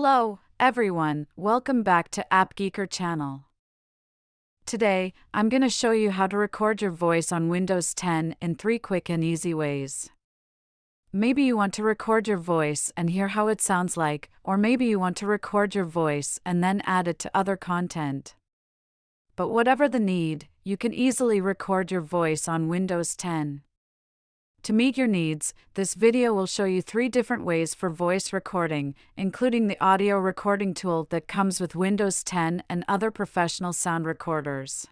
Hello, everyone. Welcome back to AppGeeker channel. Today, I'm going to show you how to record your voice on Windows 10 in 3 quick and easy ways. Maybe you want to record your voice and hear how it sounds like, or maybe you want to record your voice and then add it to other content. But whatever the need, you can easily record your voice on Windows 10. To meet your needs, this video will show you 3 different ways for voice recording, including the audio recording tool that comes with Windows 10 and other professional sound recorders.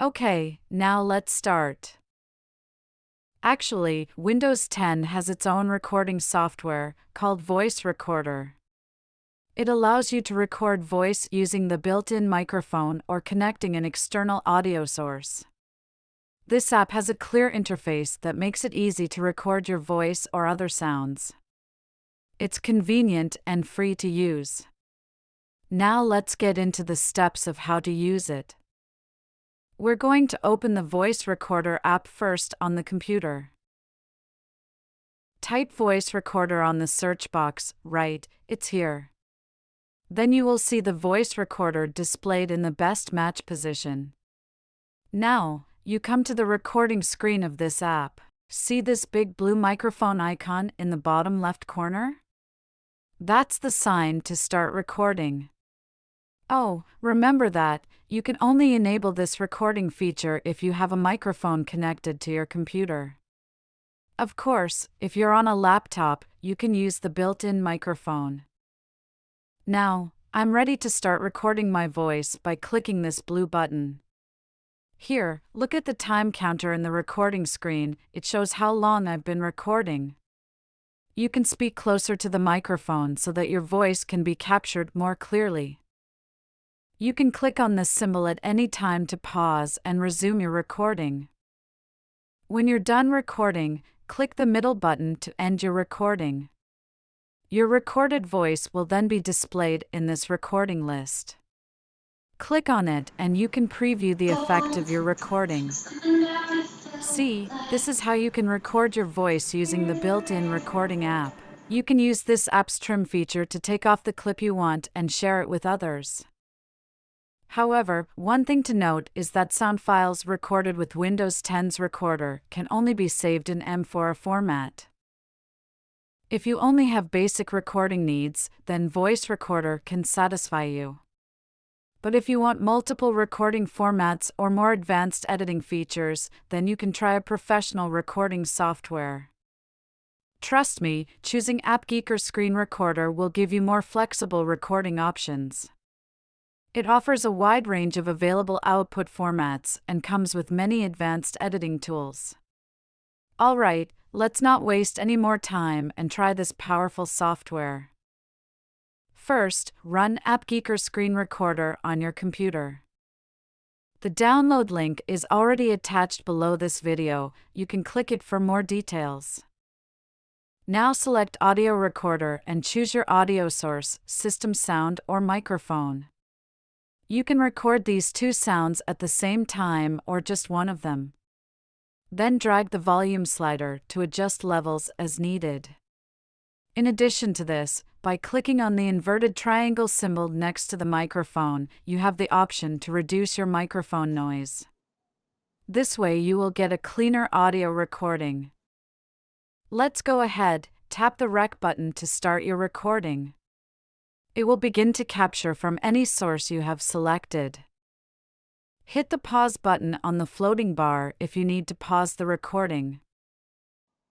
Okay, now let's start. Actually, Windows 10 has its own recording software, called Voice Recorder. It allows you to record voice using the built-in microphone or connecting an external audio source. This app has a clear interface that makes it easy to record your voice or other sounds. It's convenient and free to use. Now let's get into the steps of how to use it. We're going to open the Voice Recorder app first on the computer. Type Voice Recorder on the search box, right, it's here. Then you will see the voice recorder displayed in the best match position. Now, you come to the recording screen of this app. See this big blue microphone icon in the bottom left corner? That's the sign to start recording. Oh, remember that, you can only enable this recording feature if you have a microphone connected to your computer. Of course, if you're on a laptop, you can use the built-in microphone. Now, I'm ready to start recording my voice by clicking this blue button. Here, look at the time counter in the recording screen, it shows how long I've been recording. You can speak closer to the microphone so that your voice can be captured more clearly. You can click on this symbol at any time to pause and resume your recording. When you're done recording, click the middle button to end your recording. Your recorded voice will then be displayed in this recording list. Click on it and you can preview the effect of your recording. See, this is how you can record your voice using the built-in recording app. You can use this app's trim feature to take off the clip you want and share it with others. However, one thing to note is that sound files recorded with Windows 10's recorder can only be saved in M4 format. If you only have basic recording needs, then Voice Recorder can satisfy you. But if you want multiple recording formats or more advanced editing features, then you can try a professional recording software. Trust me, choosing AppGeeker Screen Recorder will give you more flexible recording options. It offers a wide range of available output formats and comes with many advanced editing tools. Alright, let's not waste any more time and try this powerful software. First, run AppGeeker Screen Recorder on your computer. The download link is already attached below this video, you can click it for more details. Now select Audio Recorder and choose your audio source, system sound or microphone. You can record these 2 sounds at the same time or just one of them. Then drag the volume slider to adjust levels as needed. In addition to this, by clicking on the inverted triangle symbol next to the microphone, you have the option to reduce your microphone noise. This way you will get a cleaner audio recording. Let's go ahead, tap the rec button to start your recording. It will begin to capture from any source you have selected. Hit the pause button on the floating bar if you need to pause the recording.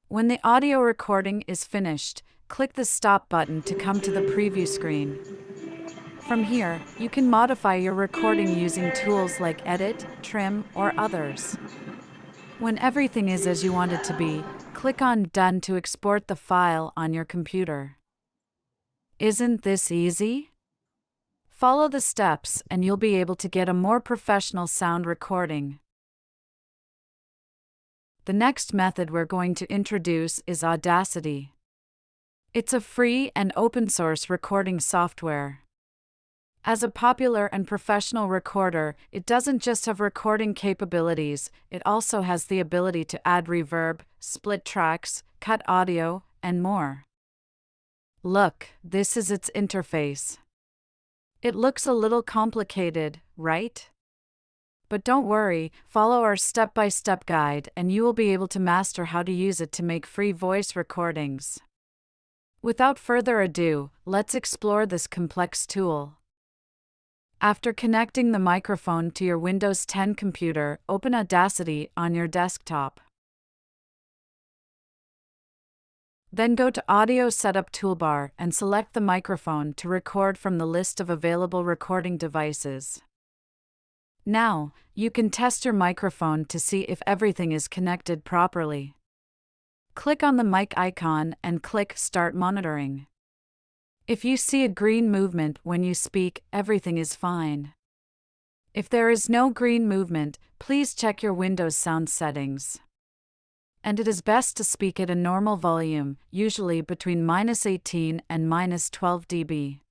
When the audio recording is finished, click the stop button to come to the preview screen. From here, you can modify your recording using tools like Edit, Trim, or others. When everything is as you want it to be, click on Done to export the file on your computer. Isn't this easy? Follow the steps and you'll be able to get a more professional sound recording. The next method we're going to introduce is Audacity. It's a free and open-source recording software. As a popular and professional recorder, it doesn't just have recording capabilities, it also has the ability to add reverb, split tracks, cut audio, and more. Look, this is its interface. It looks a little complicated, right? But don't worry, follow our step-by-step guide and you will be able to master how to use it to make free voice recordings. Without further ado, let's explore this complex tool. After connecting the microphone to your Windows 10 computer, open Audacity on your desktop. Then go to Audio Setup toolbar and select the microphone to record from the list of available recording devices. Now, you can test your microphone to see if everything is connected properly. Click on the mic icon and click Start Monitoring. If you see a green movement when you speak, everything is fine. If there is no green movement, please check your Windows sound settings. And it is best to speak at a normal volume, usually between -18 and -12 dB.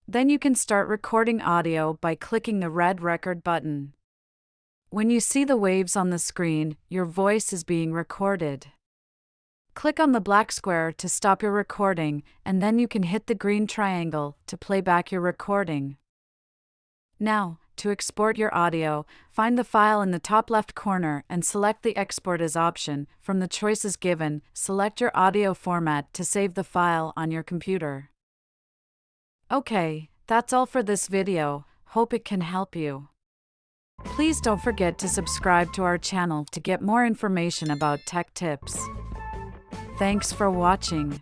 Then you can start recording audio by clicking the red record button. When you see the waves on the screen, your voice is being recorded. Click on the black square to stop your recording, and then you can hit the green triangle to play back your recording. Now, to export your audio, find the file in the top left corner and select the Export as option. From the choices given, select your audio format to save the file on your computer. Okay, that's all for this video. Hope it can help you. Please don't forget to subscribe to our channel to get more information about tech tips. Thanks for watching.